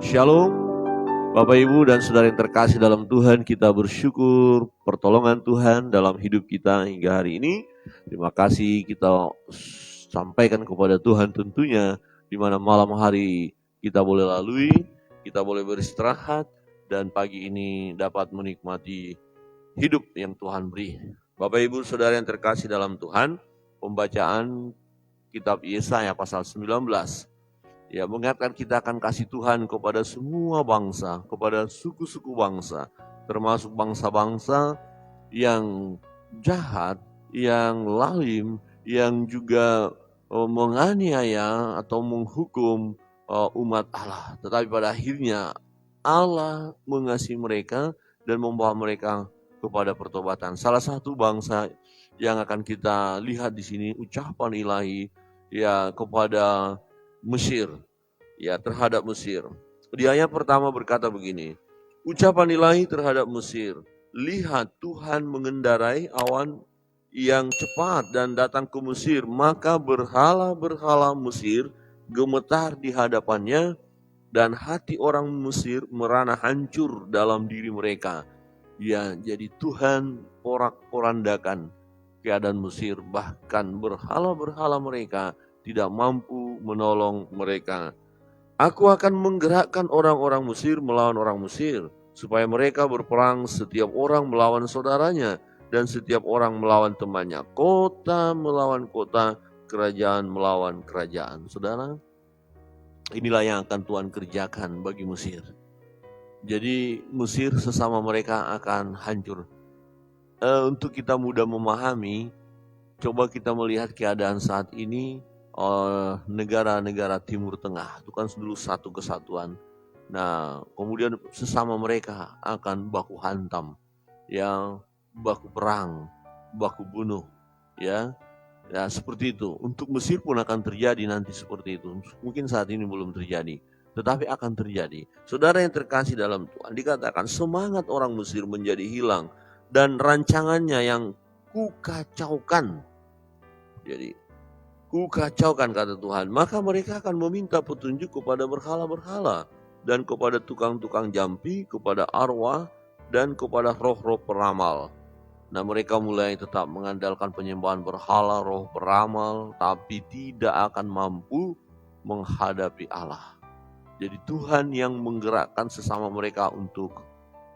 Shalom, Bapak Ibu dan Saudara yang terkasih dalam Tuhan, kita bersyukur pertolongan Tuhan dalam hidup kita hingga hari ini. Terima kasih kita sampaikan kepada Tuhan tentunya, di mana malam hari kita boleh lalui, kita boleh beristirahat, dan pagi ini dapat menikmati hidup yang Tuhan beri. Bapak Ibu Saudara yang terkasih dalam Tuhan, pembacaan kitab Yesaya pasal 19. Ya, mengingatkan kita akan kasih Tuhan kepada semua bangsa, kepada suku-suku bangsa, termasuk bangsa-bangsa yang jahat, yang lalim, yang juga menganiaya atau menghukum umat Allah. Tetapi pada akhirnya Allah mengasihi mereka dan membawa mereka kepada pertobatan. Salah satu bangsa yang akan kita lihat di sini ucapan ilahi ya kepada Mesir, ya terhadap Mesir. Di ayat pertama berkata begini, ucapan ilahi terhadap Mesir, lihat Tuhan mengendarai awan yang cepat dan datang ke Mesir, maka berhala-berhala Mesir gemetar di hadapannya dan hati orang Mesir merana hancur dalam diri mereka. Ya, jadi Tuhan porak-porandakan keadaan Mesir, bahkan berhala-berhala mereka tidak mampu menolong mereka. Aku akan menggerakkan orang-orang Mesir melawan orang Mesir, supaya mereka berperang setiap orang melawan saudaranya, dan setiap orang melawan temannya, kota melawan kota, kerajaan melawan kerajaan. Saudara, inilah yang akan Tuhan kerjakan bagi Mesir. Jadi Mesir sesama mereka akan hancur. Untuk kita mudah memahami, coba kita melihat keadaan saat ini negara-negara Timur Tengah. Itu kan dulu satu kesatuan. Nah, kemudian sesama mereka akan baku hantam, yang baku perang, baku bunuh, ya. Ya, seperti itu. Untuk Mesir pun akan terjadi nanti seperti itu. Mungkin saat ini belum terjadi, tetapi akan terjadi. Saudara yang terkasih dalam Tuhan, dikatakan semangat orang Mesir menjadi hilang dan rancangannya yang kukacaukan. Jadi, kukacaukan kata Tuhan, maka mereka akan meminta petunjuk kepada berhala-berhala dan kepada tukang-tukang jampi, kepada arwah dan kepada roh-roh peramal. Nah, mereka mulai tetap mengandalkan penyembahan berhala, roh peramal, tapi tidak akan mampu menghadapi Allah. Jadi Tuhan yang menggerakkan sesama mereka untuk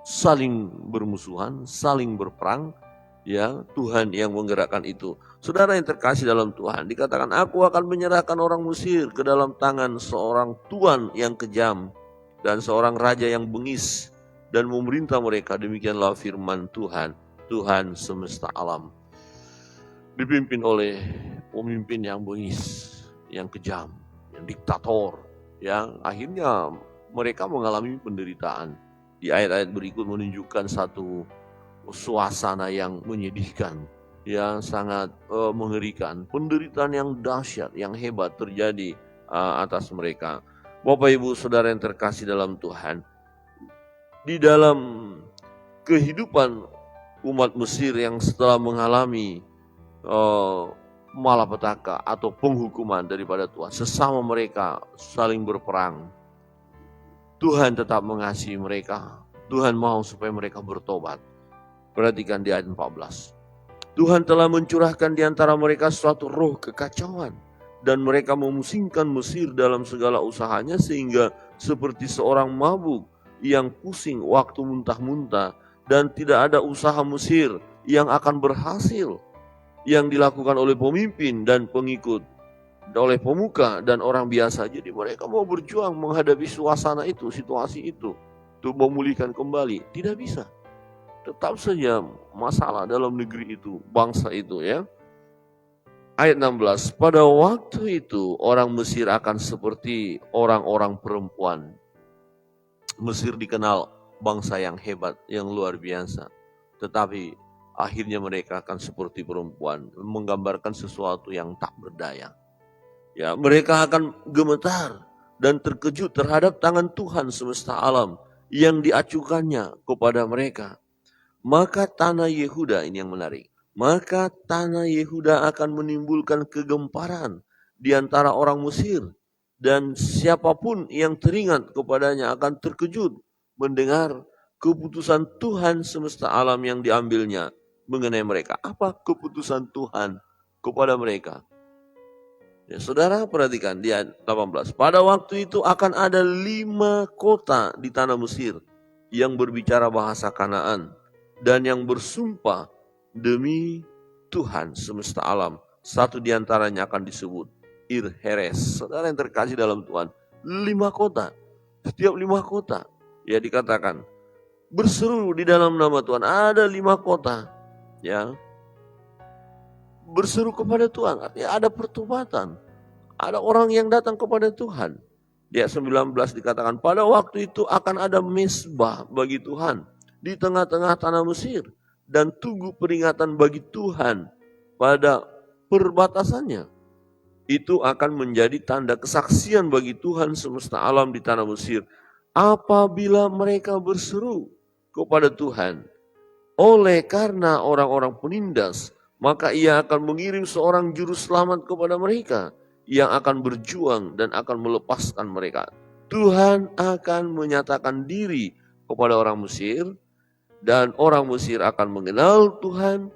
saling bermusuhan, saling berperang, ya, Tuhan yang menggerakkan itu. Saudara yang terkasih dalam Tuhan, dikatakan aku akan menyerahkan orang Mesir ke dalam tangan seorang tuan yang kejam dan seorang raja yang bengis dan memerintah mereka. Demikianlah firman Tuhan, Tuhan semesta alam. Dipimpin oleh pemimpin yang bengis, yang kejam, yang diktator, yang akhirnya mereka mengalami penderitaan. Di ayat-ayat berikut menunjukkan satu suasana yang menyedihkan, yang sangat mengerikan. Penderitaan yang dahsyat, yang hebat terjadi atas mereka. Bapak Ibu Saudara yang terkasih dalam Tuhan, di dalam kehidupan umat Mesir yang setelah mengalami malapetaka atau penghukuman daripada Tuhan, sesama mereka saling berperang, Tuhan tetap mengasihi mereka. Tuhan mau supaya mereka bertobat. Perhatikan di ayat 14. Tuhan telah mencurahkan di antara mereka suatu roh kekacauan, dan mereka memusingkan Mesir dalam segala usahanya, sehingga seperti seorang mabuk yang pusing waktu muntah-muntah, dan tidak ada usaha Mesir yang akan berhasil, yang dilakukan oleh pemimpin dan pengikut, oleh pemuka dan orang biasa. Jadi mereka mau berjuang menghadapi suasana itu, situasi itu, untuk memulihkan kembali. Tidak bisa. Tetap saja masalah dalam negeri itu, bangsa itu, ya. Ayat 16, pada waktu itu orang Mesir akan seperti orang-orang perempuan. Mesir dikenal bangsa yang hebat, yang luar biasa. Tetapi akhirnya mereka akan seperti perempuan, menggambarkan sesuatu yang tak berdaya. Ya, mereka akan gemetar dan terkejut terhadap tangan Tuhan semesta alam yang diacukannya kepada mereka. Maka tanah Yehuda, ini yang menarik, maka tanah Yehuda akan menimbulkan kegemparan di antara orang Mesir, dan siapapun yang teringat kepadanya akan terkejut mendengar keputusan Tuhan semesta alam yang diambilnya mengenai mereka. Apa keputusan Tuhan kepada mereka? Ya, saudara perhatikan di ayat 18. Pada waktu itu akan ada 5 kota di tanah Mesir yang berbicara bahasa Kanaan dan yang bersumpah demi Tuhan semesta alam. Satu di antaranya akan disebut Ir-Heres. Saudara yang terkasih dalam Tuhan, 5 kota. Setiap 5 kota, ya dikatakan berseru di dalam nama Tuhan. Ada 5 kota, ya berseru kepada Tuhan. Artinya ada pertobatan. Ada orang yang datang kepada Tuhan. Di ayat 19 dikatakan, pada waktu itu akan ada mesbah bagi Tuhan di tengah-tengah tanah Mesir dan tugu peringatan bagi Tuhan pada perbatasannya. Itu akan menjadi tanda kesaksian bagi Tuhan semesta alam di tanah Mesir apabila mereka berseru kepada Tuhan. Oleh karena orang-orang penindas, maka ia akan mengirim seorang juru selamat kepada mereka yang akan berjuang dan akan melepaskan mereka. Tuhan akan menyatakan diri kepada orang Mesir dan orang Mesir akan mengenal Tuhan.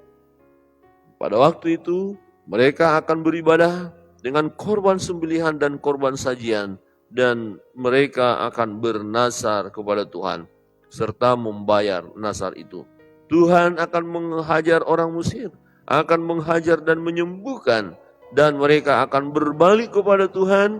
Pada waktu itu mereka akan beribadah dengan korban sembelihan dan korban sajian, dan mereka akan bernasar kepada Tuhan serta membayar nasar itu. Tuhan akan menghajar orang Mesir, akan menghajar dan menyembuhkan, dan mereka akan berbalik kepada Tuhan,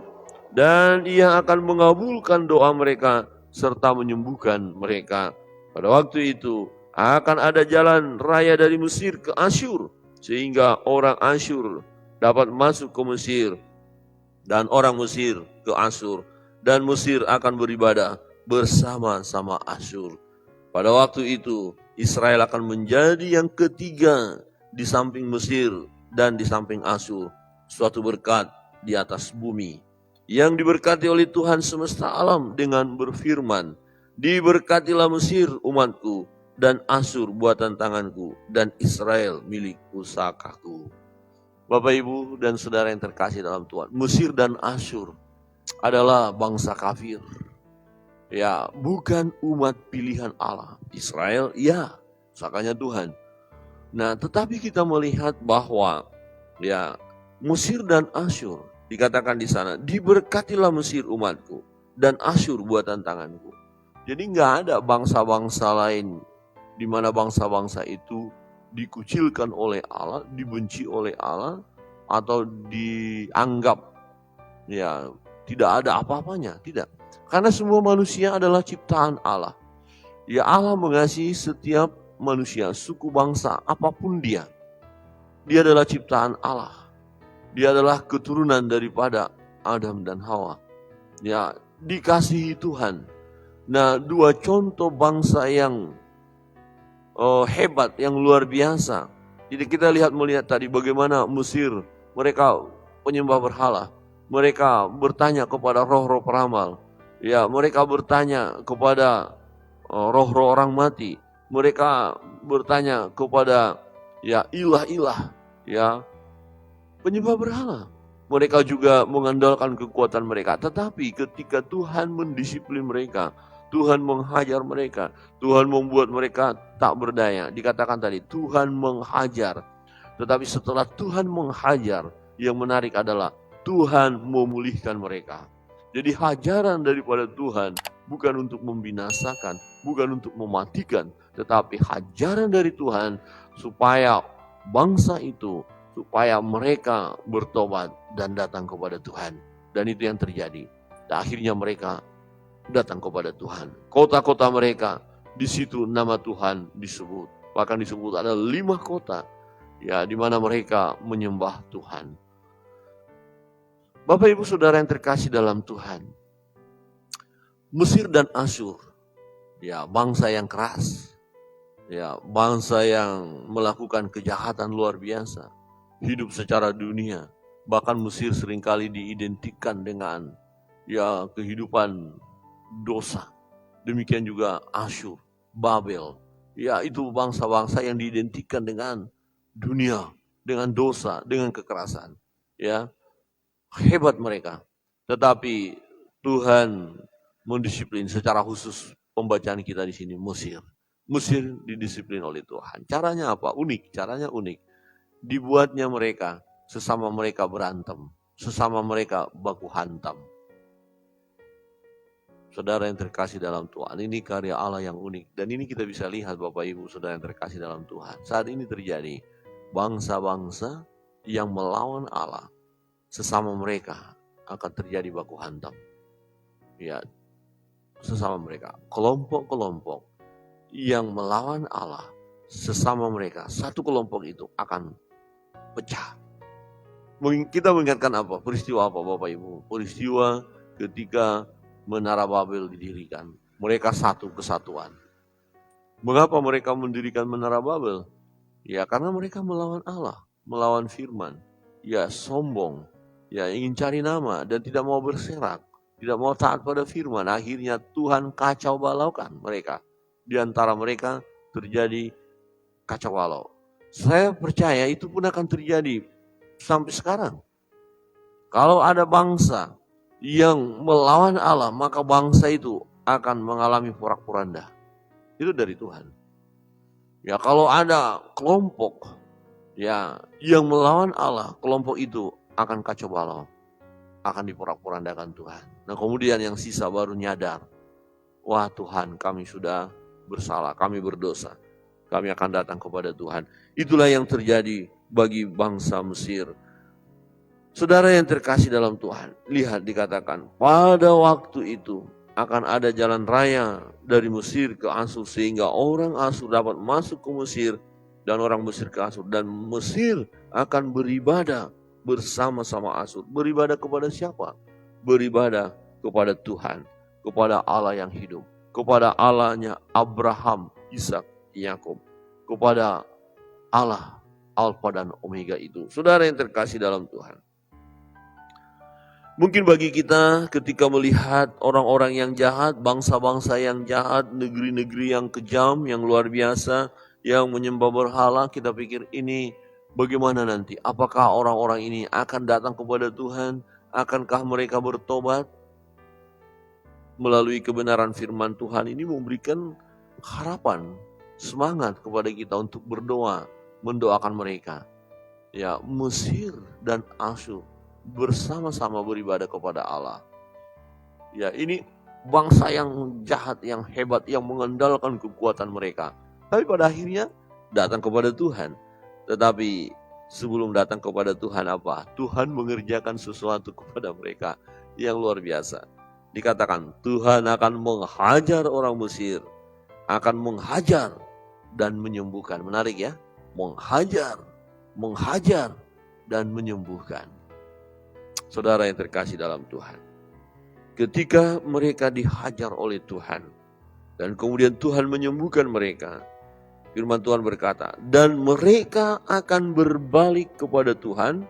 dan Ia akan mengabulkan doa mereka serta menyembuhkan mereka. Pada waktu itu akan ada jalan raya dari Mesir ke Asyur, sehingga orang Asyur dapat masuk ke Mesir dan orang Mesir ke Asyur, dan Mesir akan beribadah bersama-sama Asyur. Pada waktu itu Israel akan menjadi yang ketiga di samping Mesir dan di samping Asyur, suatu berkat di atas bumi yang diberkati oleh Tuhan semesta alam dengan berfirman, diberkatilah Mesir umatku dan Asyur buatan tanganku dan Israel milik pusakaku. Bapak, Ibu, dan saudara yang terkasih dalam Tuhan, Mesir dan Asyur adalah bangsa kafir. Ya, bukan umat pilihan Allah. Israel, ya, pusakanya Tuhan. Nah, tetapi kita melihat bahwa ya Mesir dan Asyur dikatakan di sana, diberkatilah Mesir umatku dan Asyur buatan tanganku. Jadi nggak ada bangsa-bangsa lain di mana bangsa-bangsa itu dikucilkan oleh Allah, dibenci oleh Allah, atau dianggap ya tidak ada apa-apanya, tidak. Karena semua manusia adalah ciptaan Allah. Ya, Allah mengasihi setiap manusia, suku bangsa apapun dia. Dia adalah ciptaan Allah. Dia adalah keturunan daripada Adam dan Hawa. Ya, dikasihi Tuhan. Nah, 2 contoh bangsa yang hebat, yang luar biasa. Jadi kita melihat tadi bagaimana Mesir, mereka penyembah berhala. Mereka bertanya kepada roh-roh peramal. Ya, mereka bertanya kepada roh-roh orang mati. Mereka bertanya kepada ya ilah-ilah, ya penyembah berhala. Mereka juga mengandalkan kekuatan mereka. Tetapi ketika Tuhan mendisiplin mereka, Tuhan menghajar mereka, Tuhan membuat mereka tak berdaya. Dikatakan tadi, Tuhan menghajar. Tetapi setelah Tuhan menghajar, yang menarik adalah Tuhan memulihkan mereka. Jadi hajaran daripada Tuhan bukan untuk membinasakan, bukan untuk mematikan, tetapi hajaran dari Tuhan supaya bangsa itu, supaya mereka bertobat dan datang kepada Tuhan. Dan itu yang terjadi. Dan akhirnya mereka datang kepada Tuhan. Kota-kota mereka, di situ nama Tuhan disebut. Bahkan disebut ada 5 kota ya di mana mereka menyembah Tuhan. Bapak, Ibu, saudara yang terkasih dalam Tuhan, Mesir dan Asyur, ya bangsa yang keras, ya bangsa yang melakukan kejahatan luar biasa, hidup secara dunia. Bahkan Mesir seringkali diidentikan dengan ya kehidupan dosa. Demikian juga Asyur, Babel. Ya, itu bangsa-bangsa yang diidentikan dengan dunia, dengan dosa, dengan kekerasan. Ya, hebat mereka. Tetapi Tuhan mendisiplin secara khusus pembacaan kita di sini Mesir. Mesir didisiplin oleh Tuhan. Caranya apa? Unik, caranya unik. Dibuatnya mereka, sesama mereka berantem, sesama mereka baku hantam. Saudara yang terkasih dalam Tuhan, ini karya Allah yang unik. Dan ini kita bisa lihat Bapak Ibu, saudara yang terkasih dalam Tuhan. Saat ini terjadi bangsa-bangsa yang melawan Allah, sesama mereka akan terjadi baku hantam. Ya, sesama mereka, kelompok-kelompok yang melawan Allah, sesama mereka, satu kelompok itu akan pecah. Kita mengingatkan apa? Peristiwa apa Bapak Ibu? Peristiwa ketika Menara Babel didirikan. Mereka satu kesatuan. Mengapa mereka mendirikan Menara Babel? Ya karena mereka melawan Allah, melawan firman. Ya sombong, ya ingin cari nama dan tidak mau berserak, tidak mau taat pada firman. Akhirnya Tuhan kacau balaukan mereka. Di antara mereka terjadi kacau balau. Saya percaya itu pun akan terjadi sampai sekarang. Kalau ada bangsa yang melawan Allah, maka bangsa itu akan mengalami porak-poranda. Itu dari Tuhan. Ya kalau ada kelompok ya yang melawan Allah, kelompok itu akan kacau balau, akan diporak-porandakan Tuhan. Nah kemudian yang sisa baru nyadar, wah Tuhan kami sudah bersalah, kami berdosa, kami akan datang kepada Tuhan. Itulah yang terjadi bagi bangsa Mesir. Saudara yang terkasih dalam Tuhan, lihat dikatakan pada waktu itu akan ada jalan raya dari Mesir ke Asur sehingga orang Asur dapat masuk ke Mesir dan orang Mesir ke Asur. Dan Mesir akan beribadah bersama-sama Asur. Beribadah kepada siapa? Beribadah kepada Tuhan, kepada Allah yang hidup, kepada Allahnya Abraham, Ishak, Yakub, kepada Allah Alfa dan Omega itu. Saudara yang terkasih dalam Tuhan. Mungkin bagi kita ketika melihat orang-orang yang jahat, bangsa-bangsa yang jahat, negeri-negeri yang kejam, yang luar biasa, yang menyembah berhala, kita pikir ini bagaimana nanti? Apakah orang-orang ini akan datang kepada Tuhan? Akankah mereka bertobat? Melalui kebenaran firman Tuhan ini memberikan harapan, semangat kepada kita untuk berdoa, mendoakan mereka. Ya, Mesir dan Asyur bersama-sama beribadah kepada Allah. Ya, ini bangsa yang jahat, yang hebat, yang mengandalkan kekuatan mereka. Tapi pada akhirnya datang kepada Tuhan. Tetapi sebelum datang kepada Tuhan apa? Tuhan mengerjakan sesuatu kepada mereka yang luar biasa. Dikatakan Tuhan akan menghajar orang Mesir, akan menghajar dan menyembuhkan. Menarik ya, menghajar dan menyembuhkan. Saudara yang terkasih dalam Tuhan, ketika mereka dihajar oleh Tuhan dan kemudian Tuhan menyembuhkan mereka, firman Tuhan berkata, dan mereka akan berbalik kepada Tuhan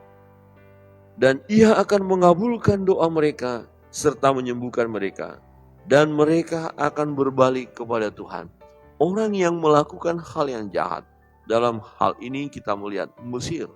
dan Ia akan mengabulkan doa mereka serta menyembuhkan mereka, dan mereka akan berbalik kepada Tuhan. Orang yang melakukan hal yang jahat, dalam hal ini kita melihat Mesir,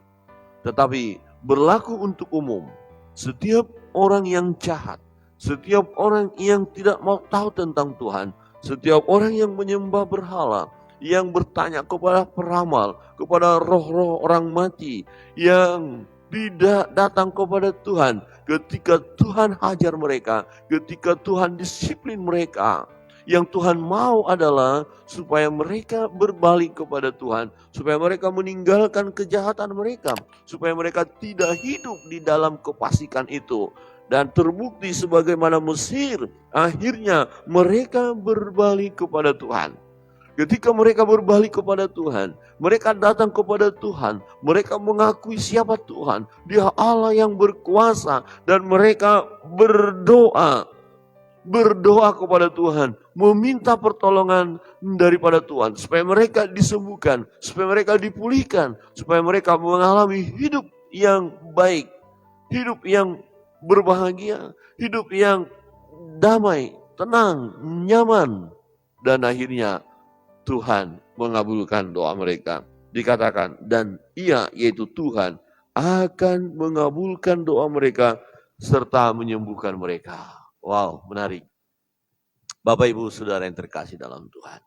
tetapi berlaku untuk umum. Setiap orang yang jahat, setiap orang yang tidak mau tahu tentang Tuhan, setiap orang yang menyembah berhala, yang bertanya kepada peramal, kepada roh-roh orang mati, yang tidak datang kepada Tuhan, ketika Tuhan hajar mereka, ketika Tuhan disiplin mereka, yang Tuhan mau adalah supaya mereka berbalik kepada Tuhan, supaya mereka meninggalkan kejahatan mereka, supaya mereka tidak hidup di dalam kefasikan itu. Dan terbukti sebagaimana Mesir, akhirnya mereka berbalik kepada Tuhan. Ketika mereka berbalik kepada Tuhan, mereka datang kepada Tuhan, mereka mengakui siapa Tuhan, Dia Allah yang berkuasa, dan mereka berdoa kepada Tuhan, meminta pertolongan daripada Tuhan, supaya mereka disembuhkan, supaya mereka dipulihkan, supaya mereka mengalami hidup yang baik, hidup yang berbahagia, hidup yang damai, tenang, nyaman. Dan akhirnya Tuhan mengabulkan doa mereka. Dikatakan, dan Ia, yaitu Tuhan, akan mengabulkan doa mereka serta menyembuhkan mereka. Wow, menarik. Bapak Ibu Saudara yang terkasih dalam Tuhan.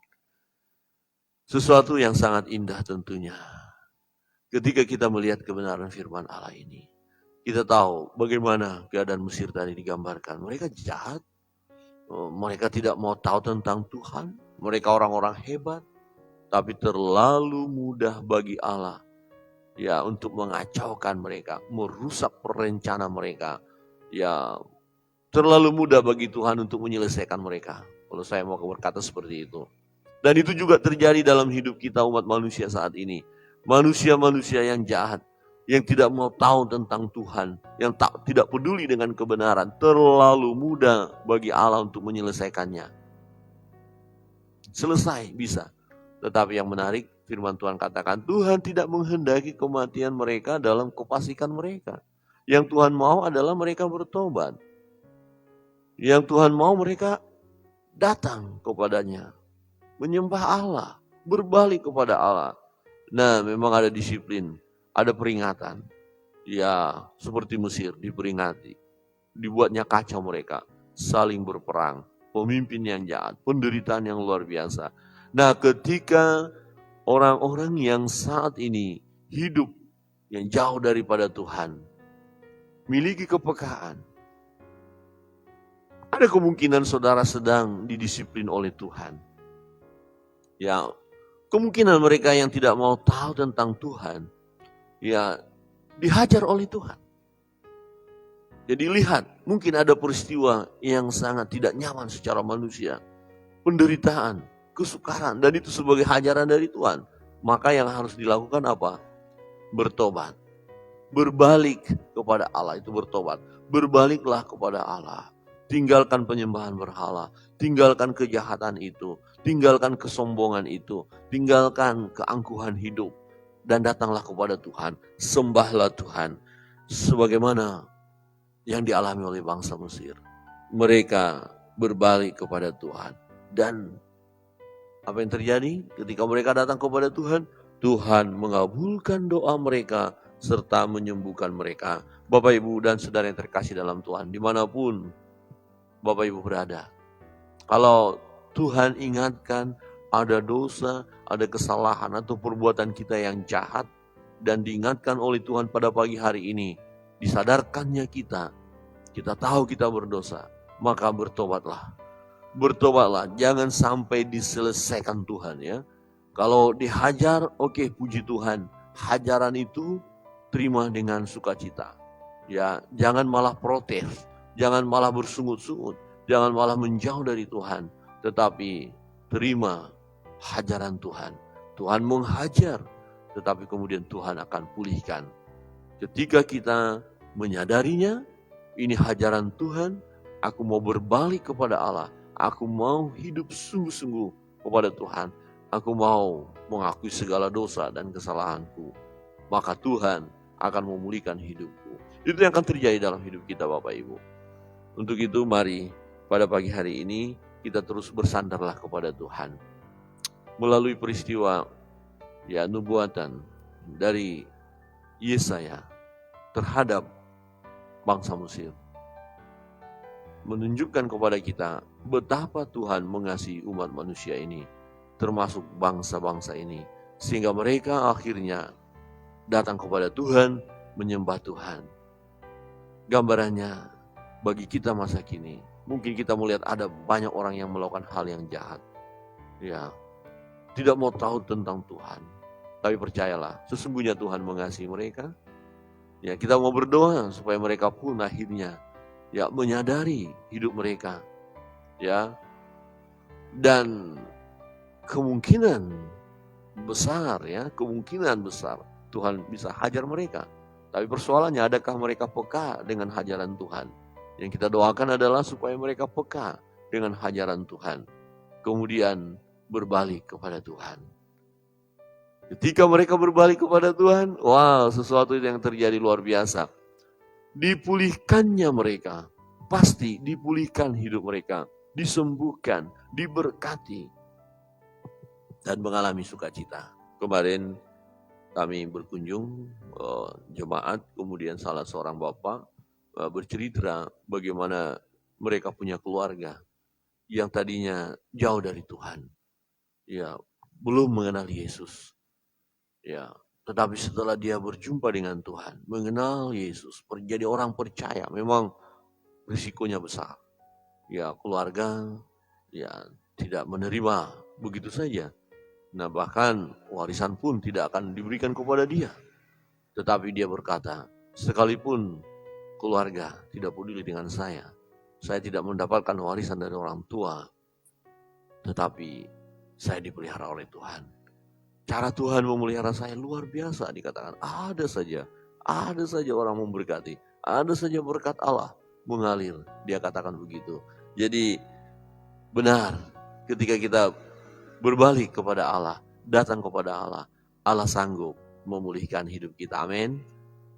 Sesuatu yang sangat indah tentunya. Ketika kita melihat kebenaran firman Allah ini. Kita tahu bagaimana keadaan Mesir tadi digambarkan. Mereka jahat. Mereka tidak mau tahu tentang Tuhan. Mereka orang-orang hebat. Tapi terlalu mudah bagi Allah. Ya, untuk mengacaukan mereka. Merusak perencana mereka. Ya, terlalu mudah bagi Tuhan untuk menyelesaikan mereka. Kalau saya mau berkata seperti itu. Dan itu juga terjadi dalam hidup kita umat manusia saat ini. Manusia-manusia yang jahat, yang tidak mau tahu tentang Tuhan, yang tidak peduli dengan kebenaran, terlalu mudah bagi Allah untuk menyelesaikannya. Selesai, bisa. Tetapi yang menarik, firman Tuhan katakan, Tuhan tidak menghendaki kematian mereka dalam kefasikan mereka. Yang Tuhan mau adalah mereka bertobat. Yang Tuhan mau mereka datang kepadanya. Menyembah Allah, berbalik kepada Allah. Nah, memang ada disiplin, ada peringatan. Ya, seperti Mesir diperingati. Dibuatnya kacau mereka, saling berperang, pemimpin yang jahat, penderitaan yang luar biasa. Nah, ketika orang-orang yang saat ini hidup yang jauh daripada Tuhan, miliki kepekaan, ada kemungkinan saudara sedang didisiplin oleh Tuhan. Ya, kemungkinan mereka yang tidak mau tahu tentang Tuhan, ya dihajar oleh Tuhan. Jadi lihat, mungkin ada peristiwa yang sangat tidak nyaman secara manusia. Penderitaan, kesukaran, dan itu sebagai hajaran dari Tuhan. Maka yang harus dilakukan apa? Bertobat. Berbalik kepada Allah, itu bertobat. Berbaliklah kepada Allah. Tinggalkan penyembahan berhala. Tinggalkan kejahatan itu. Tinggalkan kesombongan itu. Tinggalkan keangkuhan hidup. Dan datanglah kepada Tuhan. Sembahlah Tuhan. Sebagaimana yang dialami oleh bangsa Mesir. Mereka berbalik kepada Tuhan. Dan apa yang terjadi? Ketika mereka datang kepada Tuhan, Tuhan mengabulkan doa mereka serta menyembuhkan mereka. Bapak, Ibu, dan saudara yang terkasih dalam Tuhan, dimanapun Bapak Ibu berada. Kalau Tuhan ingatkan ada dosa, ada kesalahan atau perbuatan kita yang jahat, dan diingatkan oleh Tuhan pada pagi hari ini, disadarkannya kita tahu kita berdosa, maka bertobatlah. Bertobatlah, jangan sampai diselesaikan Tuhan ya. Kalau dihajar, oke, puji Tuhan. Hajaran itu terima dengan sukacita. Ya, jangan malah protes, jangan malah bersungut-sungut, jangan malah menjauh dari Tuhan, tetapi terima hajaran Tuhan. Tuhan menghajar, tetapi kemudian Tuhan akan pulihkan. Ketika kita menyadarinya, ini hajaran Tuhan, aku mau berbalik kepada Allah, aku mau hidup sungguh-sungguh kepada Tuhan, aku mau mengakui segala dosa dan kesalahanku, maka Tuhan akan memulihkan hidupku. Itu yang akan terjadi dalam hidup kita Bapak Ibu. Untuk itu mari pada pagi hari ini kita terus bersandarlah kepada Tuhan. Melalui peristiwa ya nubuatan dari Yesaya terhadap bangsa Mesir. Menunjukkan kepada kita betapa Tuhan mengasihi umat manusia ini, termasuk bangsa-bangsa ini. Sehingga mereka akhirnya datang kepada Tuhan, menyembah Tuhan. Gambarannya bagi kita masa kini, mungkin kita melihat ada banyak orang yang melakukan hal yang jahat. Ya, tidak mau tahu tentang Tuhan. Tapi percayalah, sesungguhnya Tuhan mengasihi mereka. Ya, kita mau berdoa supaya mereka pun akhirnya ya menyadari hidup mereka. Ya. Dan kemungkinan besar Tuhan bisa hajar mereka. Tapi persoalannya, adakah mereka peka dengan hajaran Tuhan? Yang kita doakan adalah supaya mereka peka dengan hajaran Tuhan. Kemudian berbalik kepada Tuhan. Ketika mereka berbalik kepada Tuhan, wow, sesuatu yang terjadi luar biasa. Dipulihkannya mereka, pasti dipulihkan hidup mereka, disembuhkan, diberkati, dan mengalami sukacita. Kemarin kami berkunjung jemaat, kemudian salah seorang bapak bercerita bagaimana mereka punya keluarga yang tadinya jauh dari Tuhan, ya belum mengenal Yesus, ya. Tetapi setelah dia berjumpa dengan Tuhan, mengenal Yesus, menjadi orang percaya, memang risikonya besar. Ya keluarga, ya tidak menerima begitu saja. Nah bahkan warisan pun tidak akan diberikan kepada dia. Tetapi dia berkata, sekalipun keluarga tidak peduli dengan saya tidak mendapatkan warisan dari orang tua, tetapi saya dipelihara oleh Tuhan. Cara Tuhan memelihara saya luar biasa, dikatakan ada saja orang memberkati, ada saja berkat Allah mengalir, dia katakan begitu. Jadi benar, ketika kita berbalik kepada Allah, datang kepada Allah, Allah sanggup memulihkan hidup kita, amin.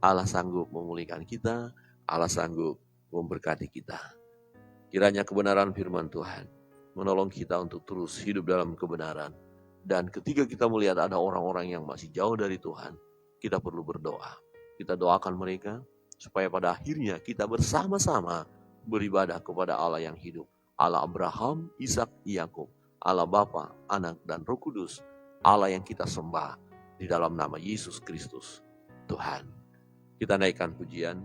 Allah sanggup memulihkan kita, Allah sanggup memberkati kita. Kiranya kebenaran firman Tuhan menolong kita untuk terus hidup dalam kebenaran. Dan ketika kita melihat ada orang-orang yang masih jauh dari Tuhan, kita perlu berdoa. Kita doakan mereka supaya pada akhirnya kita bersama-sama beribadah kepada Allah yang hidup. Allah Abraham, Ishak, Yakub, Allah Bapa, Anak, dan Roh Kudus. Allah yang kita sembah di dalam nama Yesus Kristus, Tuhan. Kita naikkan pujian.